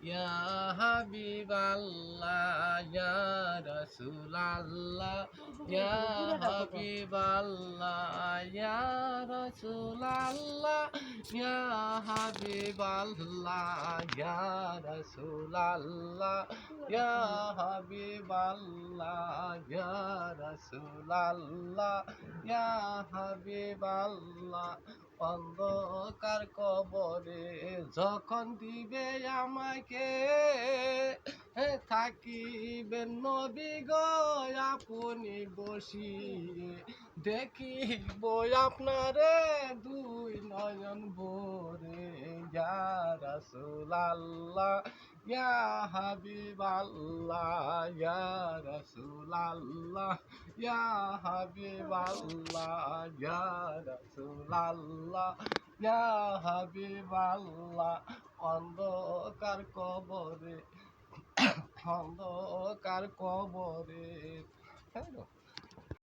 ইয়া হাবিবাল্লাহ ইয়া রাসূলাল্লাহ ইয়া হাবিবাল্লাহ ইয়া রাসূলাল্লাহ ইয়া হাবিবাল্লাহ ইয়া রাসূলাল্লাহ ইয়া হাবিবাল্লাহ ইয়া রাসূলাল্লাহ ইয়া হাবিবাল্লাহ অন্ধকার কবরে যখন দিবে আমাকে থাকিবেন নবী গো আপনি বসিয়ে দেখিব আপনারে দুই নয়ন ভরে ইয়া রাসূলাল্লাহ ইয়া হাবিবাল্লাহ ইয়া রাসূলাল্লাহ ইয়া হাবিবাল্লাহ ইয়া রাসূলাল্লাহ ইয়া হাবিবাল্লাহ অন্ধকার কবরে অন্ধকার কবরে